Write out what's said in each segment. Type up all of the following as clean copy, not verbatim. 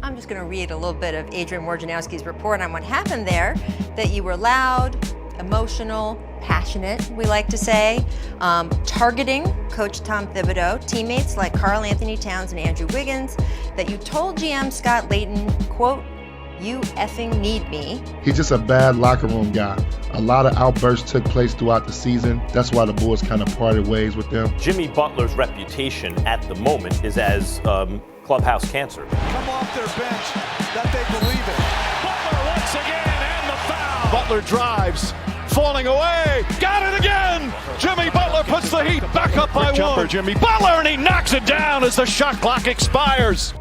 I'm just going to read a little bit of Adrian Wojnarowski's report on what happened there, that you were loud, emotional, passionate, we like to say, targeting Coach Tom Thibodeau, teammates like Karl Anthony Towns and Andrew Wiggins, that you told GM Scott Layton, quote, "You effing need me." He's just a bad locker room guy. A lot of outbursts took place throughout the season. That's why the Bulls kind of parted ways with them. Jimmy Butler's reputation at the moment is as clubhouse cancer. Come off their bench that they believe it. Butler once again, and the foul. Butler drives, falling away, got it again. Jimmy Butler puts the Heat back up by one. Jimmy Butler, and he knocks it down as the shot clock expires.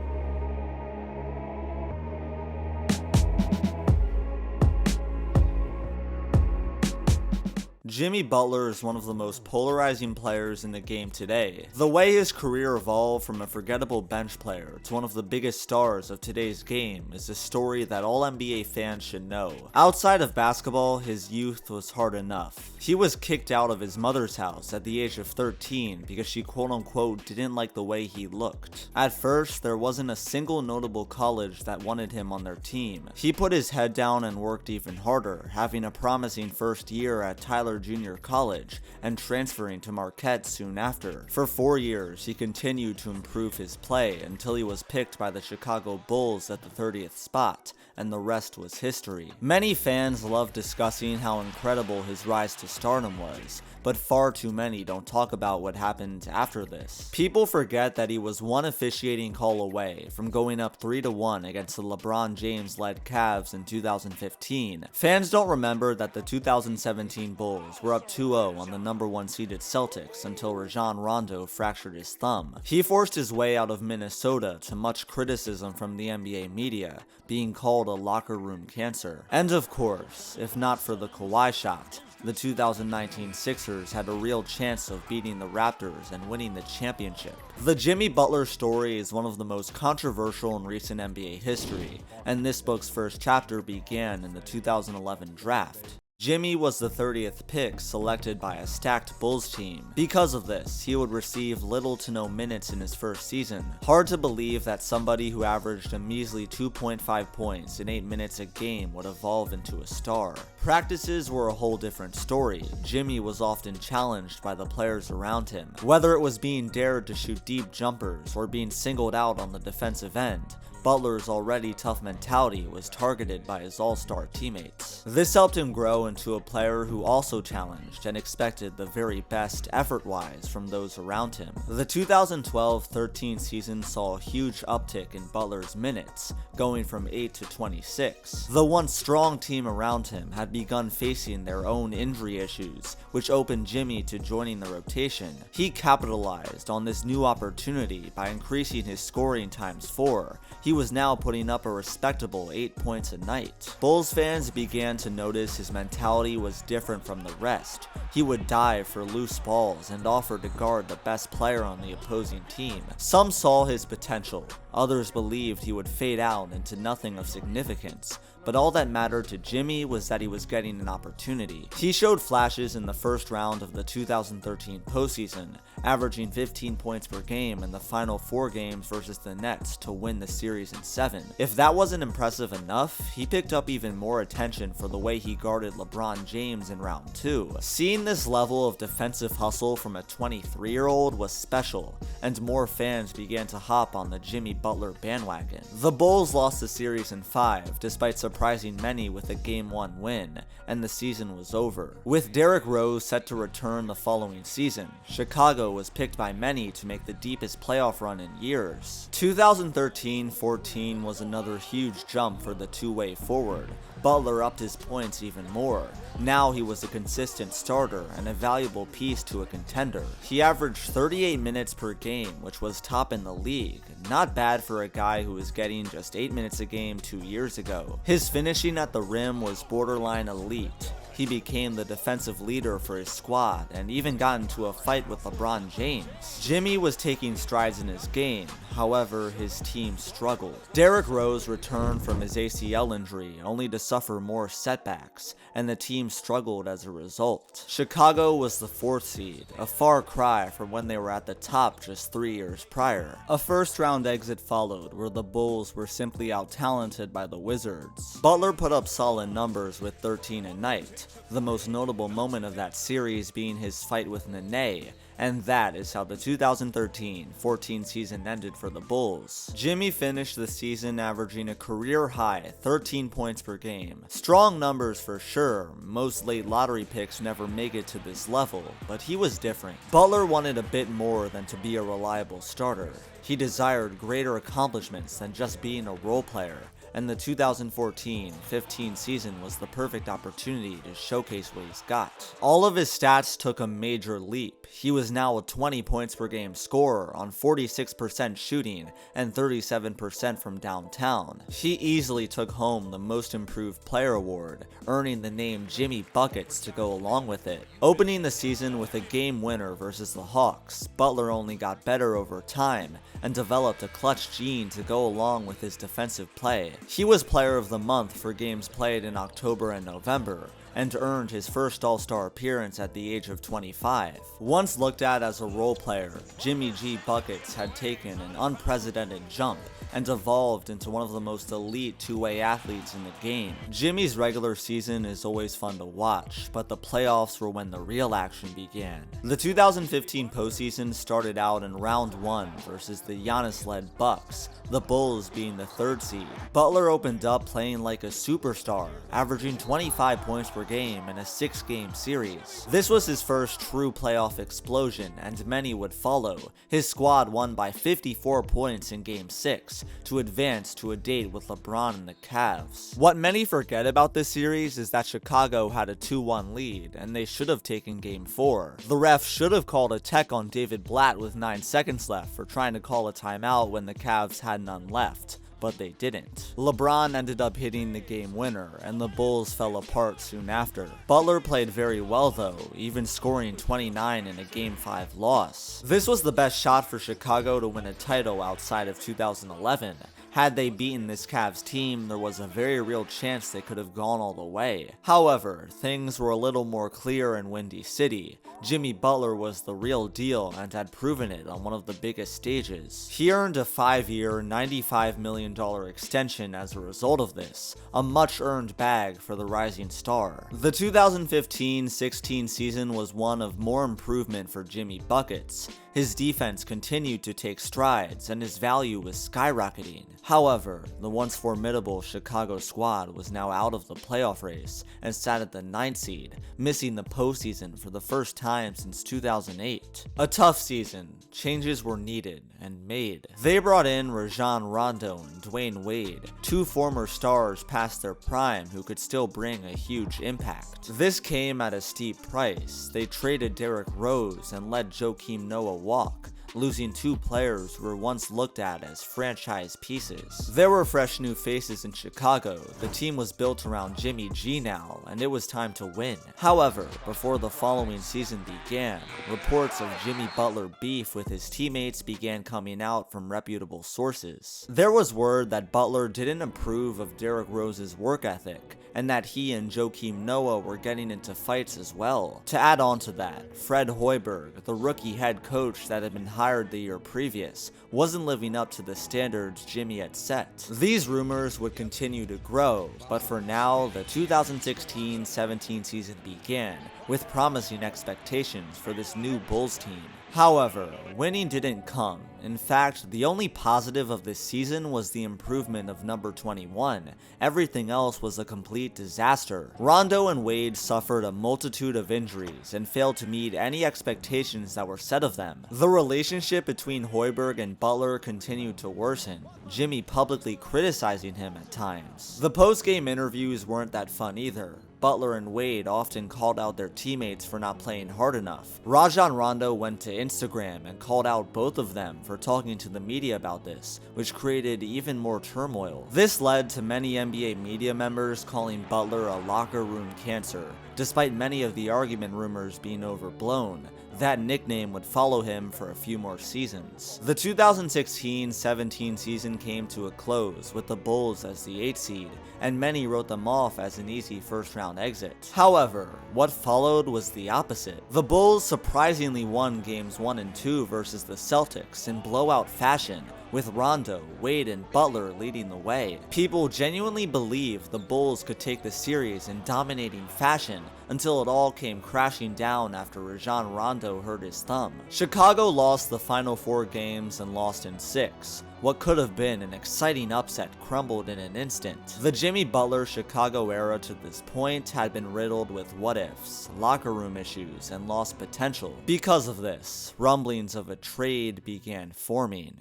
Jimmy Butler is one of the most polarizing players in the game today. The way his career evolved from a forgettable bench player to one of the biggest stars of today's game is a story that all NBA fans should know. Outside of basketball, his youth was hard enough. He was kicked out of his mother's house at the age of 13 because she quote-unquote didn't like the way he looked. At first, there wasn't a single notable college that wanted him on their team. He put his head down and worked even harder, having a promising first year at Tyler Junior College and transferring to Marquette soon after. For 4 years, he continued to improve his play until he was picked by the Chicago Bulls at the 30th spot, and the rest was history. Many fans love discussing how incredible his rise to stardom was, but far too many don't talk about what happened after this. People forget that he was one officiating call away from going up 3-1 against the LeBron James-led Cavs in 2015. Fans don't remember that the 2017 Bulls were up 2-0 on the number 1 seeded Celtics until Rajon Rondo fractured his thumb. He forced his way out of Minnesota to much criticism from the NBA media, being called a locker room cancer. And of course, if not for the Kawhi shot, the 2019 Sixers had a real chance of beating the Raptors and winning the championship. The Jimmy Butler story is one of the most controversial in recent NBA history, and this book's first chapter began in the 2011 draft. Jimmy was the 30th pick selected by a stacked Bulls team. Because of this, he would receive little to no minutes in his first season. Hard to believe that somebody who averaged a measly 2.5 points in 8 minutes a game would evolve into a star. Practices were a whole different story. Jimmy was often challenged by the players around him, whether it was being dared to shoot deep jumpers or being singled out on the defensive end. Butler's already tough mentality was targeted by his all-star teammates. This helped him grow into a player who also challenged and expected the very best effort-wise from those around him. The 2012-13 season saw a huge uptick in Butler's minutes, going from 8 to 26. The once strong team around him had begun facing their own injury issues, which opened Jimmy to joining the rotation. He capitalized on this new opportunity by increasing his scoring ×4. He was now putting up a respectable 8 points a night. Bulls fans began to notice his mentality was different from the rest. He would dive for loose balls and offer to guard the best player on the opposing team. Some saw his potential, others believed he would fade out into nothing of significance, but all that mattered to Jimmy was that he was getting an opportunity. He showed flashes in the first round of the 2013 postseason, averaging 15 points per game in the final 4 games versus the Nets to win the series in 7. If that wasn't impressive enough, he picked up even more attention for the way he guarded LeBron James in round 2. Seeing this level of defensive hustle from a 23-year-old was special, and more fans began to hop on the Jimmy Butler bandwagon. The Bulls lost the series in 5, despite surprising many with a Game 1 win, and the season was over. With Derrick Rose set to return the following season, Chicago was picked by many to make the deepest playoff run in years. 2013-14 was another huge jump for the two-way forward. Butler upped his points even more. Now he was a consistent starter and a valuable piece to a contender. He averaged 38 minutes per game, which was top in the league. Not bad for a guy who was getting just 8 minutes a game 2 years ago. His finishing at the rim was borderline elite. he became the defensive leader for his squad and even got into a fight with LeBron James. Jimmy was taking strides in his game, however, his team struggled. Derrick Rose returned from his ACL injury only to suffer more setbacks, and the team struggled as a result. Chicago was the 4th seed, a far cry from when they were at the top just 3 years prior. A first-round exit followed, where the Bulls were simply out-talented by the Wizards. Butler put up solid numbers with 13 a night, the most notable moment of that series being his fight with Nene, and that is how the 2013-14 season ended for the Bulls. Jimmy finished the season averaging a career-high 13 points per game. Strong numbers for sure, most late lottery picks never make it to this level, but he was different. Butler wanted a bit more than to be a reliable starter. He desired greater accomplishments than just being a role player, and the 2014-15 season was the perfect opportunity to showcase what he's got. All of his stats took a major leap. He was now a 20 points per game scorer on 46% shooting and 37% from downtown. He easily took home the Most Improved Player award, earning the name Jimmy Buckets to go along with it. Opening the season with a game winner versus the Hawks, Butler only got better over time and developed a clutch gene to go along with his defensive play. He was Player of the Month for games played in October and November, and earned his first All-Star appearance at the age of 25. Once looked at as a role player, Jimmy G Buckets had taken an unprecedented jump and evolved into one of the most elite two-way athletes in the game. Jimmy's regular season is always fun to watch, but the playoffs were when the real action began. The 2015 postseason started out in round 1 versus the Giannis-led Bucks, the Bulls being the 3rd seed. Butler opened up playing like a superstar, averaging 25 points per game in a 6-game series. This was his first true playoff explosion, and many would follow. His squad won by 54 points in Game 6, to advance to a date with LeBron and the Cavs. What many forget about this series is that Chicago had a 2-1 lead, and they should have taken Game 4. The ref should have called a tech on David Blatt with 9 seconds left for trying to call a timeout when the Cavs had none left, but they didn't. LeBron ended up hitting the game winner, and the Bulls fell apart soon after. Butler played very well though, even scoring 29 in a Game 5 loss. This was the best shot for Chicago to win a title outside of 2011. Had they beaten this Cavs team, there was a very real chance they could have gone all the way. However, things were a little more clear in Windy City. Jimmy Butler was the real deal and had proven it on one of the biggest stages. He earned a 5-year, $95 million extension as a result of this, a much-earned bag for the rising star. The 2015-16 season was one of more improvement for Jimmy Buckets. His defense continued to take strides, and his value was skyrocketing. However, the once formidable Chicago squad was now out of the playoff race and sat at the 9th seed, missing the postseason for the first time since 2008. A tough season. Changes were needed and made. They brought in Rajon Rondo and Dwayne Wade, 2 former stars past their prime who could still bring a huge impact. This came at a steep price. They traded Derrick Rose and let Joakim Noah walk, losing 2 players who were once looked at as franchise pieces. There were fresh new faces in Chicago. The team was built around Jimmy G now, and it was time to win. However, before the following season began, reports of Jimmy Butler beef with his teammates began coming out from reputable sources. There was word that Butler didn't approve of Derrick Rose's work ethic, and that he and Joakim Noah were getting into fights as well. To add on to that, Fred Hoiberg, the rookie head coach that had been hired the year previous, wasn't living up to the standards Jimmy had set. These rumors would continue to grow, but for now, the 2016-17 season began, with promising expectations for this new Bulls team. However, winning didn't come. In fact, the only positive of this season was the improvement of number 21. Everything else was a complete disaster. Rondo and Wade suffered a multitude of injuries and failed to meet any expectations that were set of them. The relationship between Hoiberg and Butler continued to worsen, Jimmy publicly criticizing him at times. The post-game interviews weren't that fun either. Butler and Wade often called out their teammates for not playing hard enough. Rajon Rondo went to Instagram and called out both of them for for talking to the media about this, which created even more turmoil. This led to many NBA media members calling Butler a locker room cancer, despite many of the argument rumors being overblown. That nickname would follow him for a few more seasons. The 2016-17 season came to a close with the Bulls as the 8th seed, and many wrote them off as an easy first-round exit. However, what followed was the opposite. The Bulls surprisingly won games 1 and 2 versus the Celtics in blowout fashion, with Rondo, Wade, and Butler leading the way. People genuinely believed the Bulls could take the series in dominating fashion until it all came crashing down after Rajon Rondo hurt his thumb. Chicago lost the final 4 games and lost in 6. What could have been an exciting upset crumbled in an instant. The Jimmy Butler Chicago era to this point had been riddled with what-ifs, locker room issues, and lost potential. Because of this, rumblings of a trade began forming.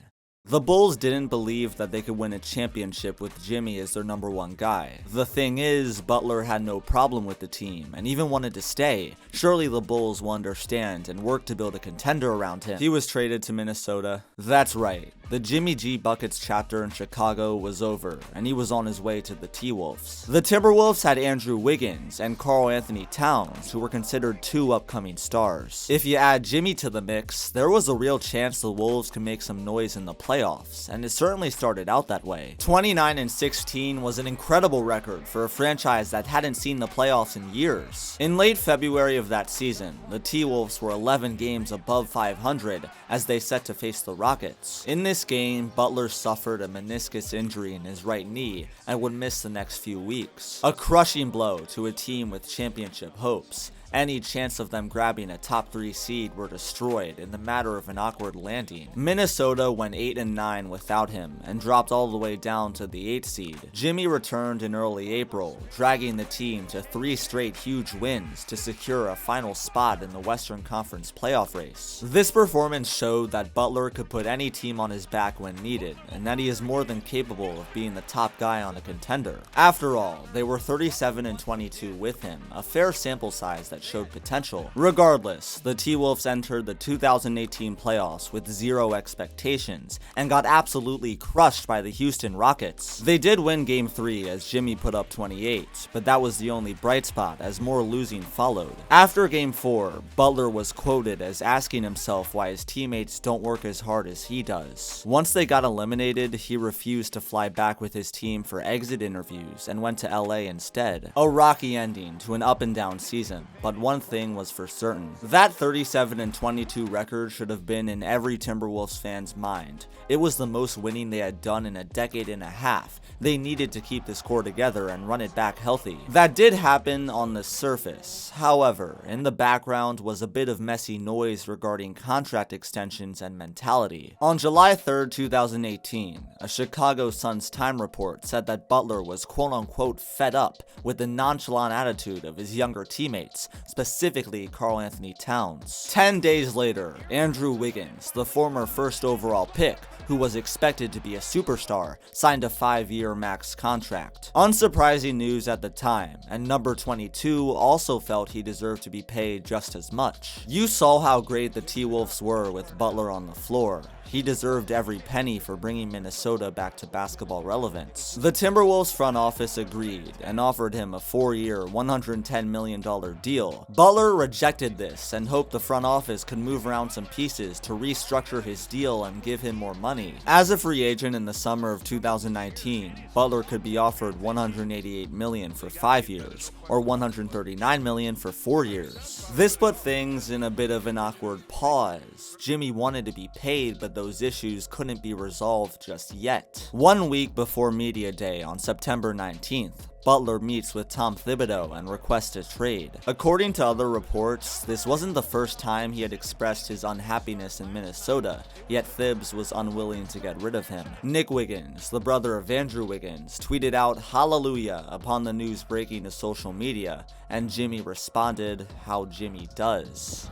The Bulls didn't believe that they could win a championship with Jimmy as their number 1 guy. The thing is, Butler had no problem with the team and even wanted to stay. Surely the Bulls will understand and work to build a contender around him. He was traded to Minnesota. That's right. The Jimmy G Buckets chapter in Chicago was over, and he was on his way to the T-Wolves. The Timberwolves had Andrew Wiggins and Karl Anthony Towns, who were considered 2 upcoming stars. If you add Jimmy to the mix, there was a real chance the Wolves could make some noise in the playoffs, and it certainly started out that way. 29-16 was an incredible record for a franchise that hadn't seen the playoffs in years. In late February of that season, the T-Wolves were 11 games above 500 as they set to face the Rockets. In this game, Butler suffered a meniscus injury in his right knee and would miss the next few weeks. A crushing blow to a team with championship hopes. Any chance of them grabbing a top 3 seed were destroyed in the matter of an awkward landing. Minnesota went 8-9 without him and dropped all the way down to the 8th seed. Jimmy returned in early April, dragging the team to 3 straight huge wins to secure a final spot in the Western Conference playoff race. This performance showed that Butler could put any team on his back when needed, and that he is more than capable of being the top guy on a contender. After all, they were 37-22 with him, a fair sample size that showed potential. Regardless, the T-Wolves entered the 2018 playoffs with 0 expectations and got absolutely crushed by the Houston Rockets. They did win Game 3 as Jimmy put up 28, but that was the only bright spot as more losing followed. After Game 4, Butler was quoted as asking himself why his teammates don't work as hard as he does. Once they got eliminated, he refused to fly back with his team for exit interviews and went to LA instead. A rocky ending to an up and down season, but one thing was for certain. That 37-22 record should have been in every Timberwolves fan's mind. It was the most winning they had done in a decade and a half. They needed to keep this core together and run it back healthy. That did happen on the surface. However, in the background was a bit of messy noise regarding contract extensions and mentality. On July 3rd, 2018, a Chicago Suns Time report said that Butler was quote-unquote fed up with the nonchalant attitude of his younger teammates, specifically Karl Anthony Towns. 10 days later, Andrew Wiggins, the former first overall pick, who was expected to be a superstar, signed a 5-year max contract. Unsurprising news at the time, and number 22 also felt he deserved to be paid just as much. You saw how great the T-Wolves were with Butler on the floor. He deserved every penny for bringing Minnesota back to basketball relevance. The Timberwolves front office agreed and offered him a 4-year, $110 million deal. Butler rejected this and hoped the front office could move around some pieces to restructure his deal and give him more money. As a free agent in the summer of 2019, Butler could be offered $188 million for 5 years, or $139 million for 4 years. This put things in a bit of an awkward pause. Jimmy wanted to be paid, but those issues couldn't be resolved just yet. 1 week before Media Day on September 19th, Butler meets with Tom Thibodeau and requests a trade. According to other reports, this wasn't the first time he had expressed his unhappiness in Minnesota, yet Thibs was unwilling to get rid of him. Nick Wiggins, the brother of Andrew Wiggins, tweeted out "Hallelujah" upon the news breaking to social media, and Jimmy responded how Jimmy does.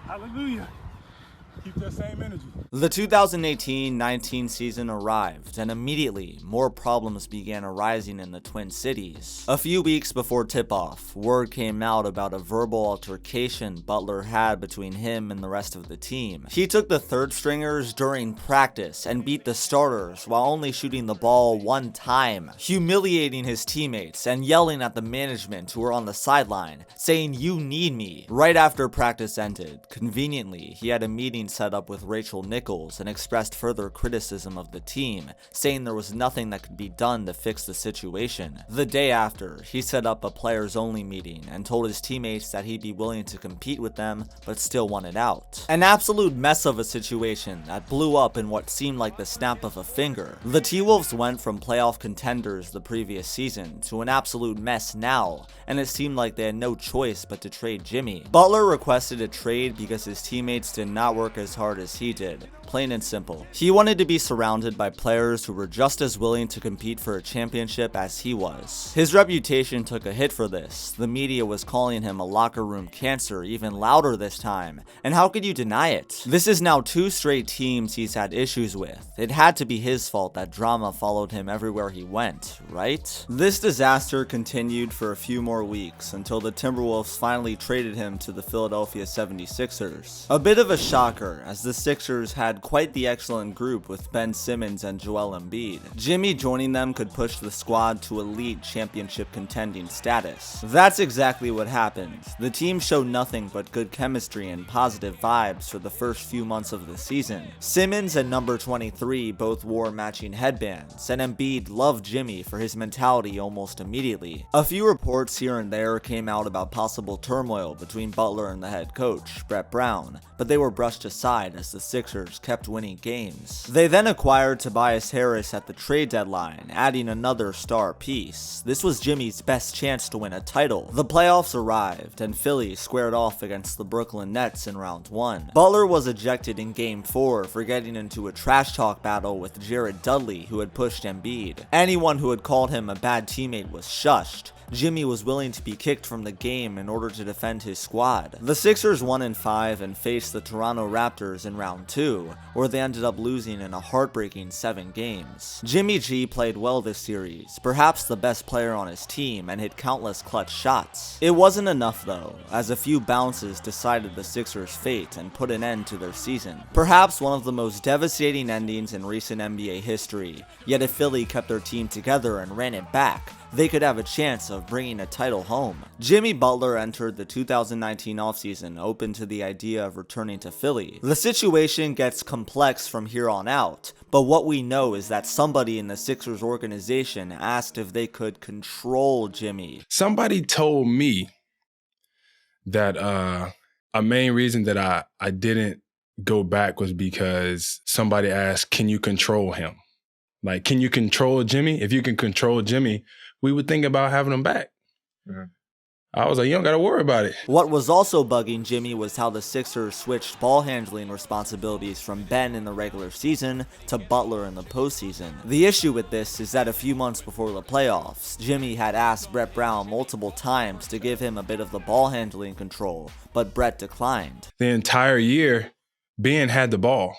Hallelujah. Keep that same energy. The 2018-19 season arrived, and immediately, more problems began arising in the Twin Cities. A few weeks before tip-off, word came out about a verbal altercation Butler had between him and the rest of the team. He took the third stringers during practice and beat the starters while only shooting the ball one time, humiliating his teammates and yelling at the management who were on the sideline, saying, "You need me." Right after practice ended, conveniently, he had a meeting set up with Rachel Nichols and expressed further criticism of the team, saying there was nothing that could be done to fix the situation. The day after, he set up a players-only meeting and told his teammates that he'd be willing to compete with them, but still wanted out. An absolute mess of a situation that blew up in what seemed like the snap of a finger. The T-Wolves went from playoff contenders the previous season to an absolute mess now, and it seemed like they had no choice but to trade Jimmy. Butler requested a trade because his teammates did not work as hard as he did. Plain and simple. He wanted to be surrounded by players who were just as willing to compete for a championship as he was. His reputation took a hit for this. The media was calling him a locker room cancer even louder this time, and how could you deny it? This is now 2 straight teams he's had issues with. It had to be his fault that drama followed him everywhere he went, right? This disaster continued for a few more weeks until the Timberwolves finally traded him to the Philadelphia 76ers. A bit of a shocker, as the Sixers had quite the excellent group with Ben Simmons and Joel Embiid. Jimmy joining them could push the squad to elite championship contending status. That's exactly what happened. The team showed nothing but good chemistry and positive vibes for the first few months of the season. Simmons and number 23 both wore matching headbands, and Embiid loved Jimmy for his mentality almost immediately. A few reports here and there came out about possible turmoil between Butler and the head coach, Brett Brown, but they were brushed aside as the Sixers kept winning games. They then acquired Tobias Harris at the trade deadline, adding another star piece. This was Jimmy's best chance to win a title. The playoffs arrived, and Philly squared off against the Brooklyn Nets in round 1. Butler was ejected in game 4 for getting into a trash talk battle with Jared Dudley, who had pushed Embiid. Anyone who had called him a bad teammate was shushed. Jimmy was willing to be kicked from the game in order to defend his squad. The Sixers won in 5 and faced the Toronto Raptors in round 2, where they ended up losing in a heartbreaking 7 games. Jimmy G played well this series, perhaps the best player on his team, and hit countless clutch shots. It wasn't enough though, as a few bounces decided the Sixers' fate and put an end to their season. Perhaps one of the most devastating endings in recent NBA history, yet if Philly kept their team together and ran it back, they could have a chance of bringing a title home. Jimmy Butler entered the 2019 offseason open to the idea of returning to Philly. The situation gets complex from here on out, but what we know is that somebody in the Sixers organization asked if they could control Jimmy. Somebody told me that a main reason that I didn't go back was because somebody asked, can you control him? Like, can you control Jimmy? If you can control Jimmy, we would think about having him back. Mm-hmm. I was like, you don't got to worry about it. What was also bugging Jimmy was how the Sixers switched ball handling responsibilities from Ben in the regular season to Butler in the postseason. The issue with this is that a few months before the playoffs, Jimmy had asked Brett Brown multiple times to give him a bit of the ball handling control, but Brett declined. The entire year, Ben had the ball.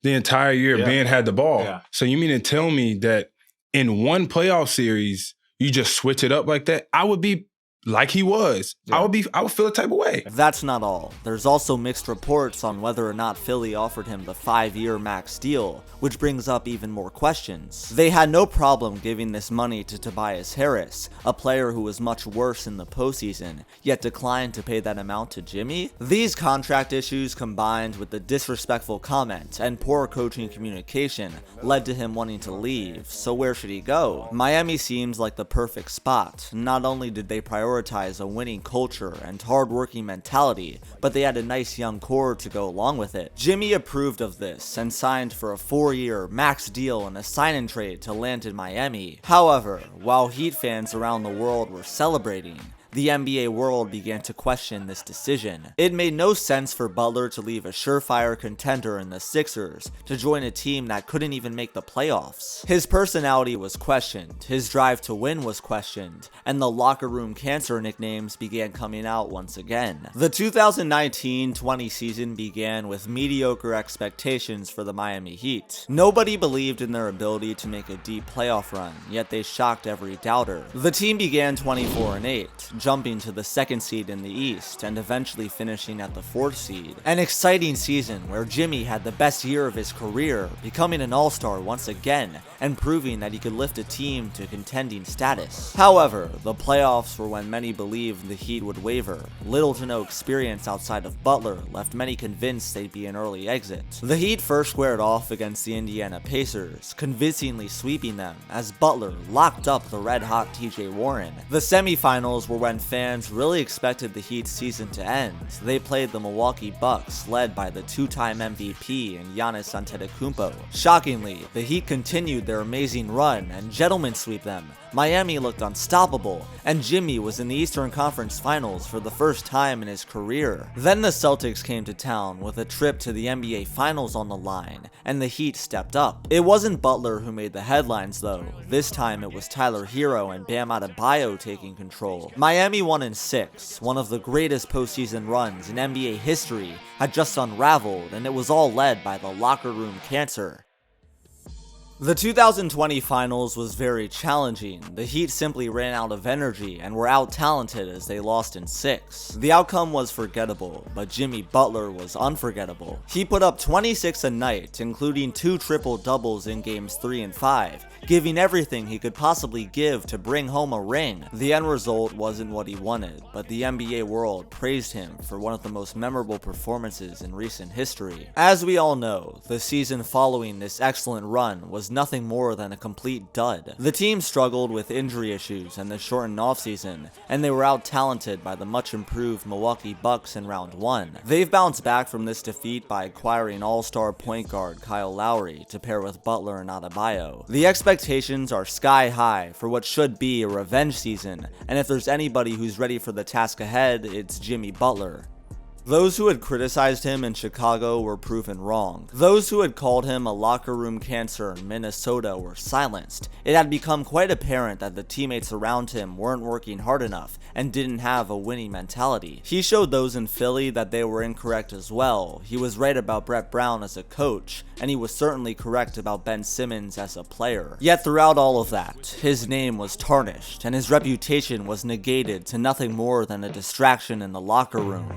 The entire year, Ben had the ball. Yeah. So you mean to tell me that in one playoff series, you just switch it up like that? I would be like he was. Yeah. I would feel a type of way. That's not all. There's also mixed reports on whether or not Philly offered him the 5-year max deal, which brings up even more questions. They had no problem giving this money to Tobias Harris, a player who was much worse in the postseason, yet declined to pay that amount to Jimmy? These contract issues combined with the disrespectful comment and poor coaching communication led to him wanting to leave, so where should he go? Miami seems like the perfect spot. Not only did they prioritize a winning culture and hard-working mentality, but they had a nice young core to go along with it. Jimmy approved of this and signed for a 4-year max deal and a sign-and trade to land in Miami. However, while Heat fans around the world were celebrating, the NBA world began to question this decision. It made no sense for Butler to leave a surefire contender in the Sixers to join a team that couldn't even make the playoffs. His personality was questioned, his drive to win was questioned, and the locker room cancer nicknames began coming out once again. The 2019-20 season began with mediocre expectations for the Miami Heat. Nobody believed in their ability to make a deep playoff run, yet they shocked every doubter. The team began 24-8, jumping to the 2nd seed in the East and eventually finishing at the 4th seed. An exciting season where Jimmy had the best year of his career, becoming an all-star once again and proving that he could lift a team to contending status. However, the playoffs were when many believed the Heat would waver. Little to no experience outside of Butler left many convinced they'd be an early exit. The Heat first squared off against the Indiana Pacers, convincingly sweeping them as Butler locked up the red-hot TJ Warren. The semifinals were when fans really expected the Heat's season to end. They played the Milwaukee Bucks, led by the 2-time MVP and Giannis Antetokounmpo. Shockingly, the Heat continued their amazing run and gentlemen sweep them. Miami looked unstoppable, and Jimmy was in the Eastern Conference Finals for the first time in his career. Then the Celtics came to town with a trip to the NBA Finals on the line, and the Heat stepped up. It wasn't Butler who made the headlines though. This time it was Tyler Hero and Bam Adebayo taking control. Miami won in 6, one of the greatest postseason runs in NBA history had just unraveled, and it was all led by the locker room cancer. The 2020 finals was very challenging. The Heat simply ran out of energy and were out-talented as they lost in 6. The outcome was forgettable, but Jimmy Butler was unforgettable. He put up 26 a night, including 2 triple-doubles in games 3 and 5, giving everything he could possibly give to bring home a ring. The end result wasn't what he wanted, but the NBA world praised him for one of the most memorable performances in recent history. As we all know, the season following this excellent run was nothing more than a complete dud. The team struggled with injury issues and the shortened offseason, and they were out-talented by the much-improved Milwaukee Bucks in round 1. They've bounced back from this defeat by acquiring all-star point guard Kyle Lowry to pair with Butler and Adebayo. The expectations are sky high for what should be a revenge season, and if there's anybody who's ready for the task ahead, it's Jimmy Butler. Those who had criticized him in Chicago were proven wrong. Those who had called him a locker room cancer in Minnesota were silenced. It had become quite apparent that the teammates around him weren't working hard enough and didn't have a winning mentality. He showed those in Philly that they were incorrect as well. He was right about Brett Brown as a coach, and he was certainly correct about Ben Simmons as a player. Yet throughout all of that, his name was tarnished, and his reputation was negated to nothing more than a distraction in the locker room.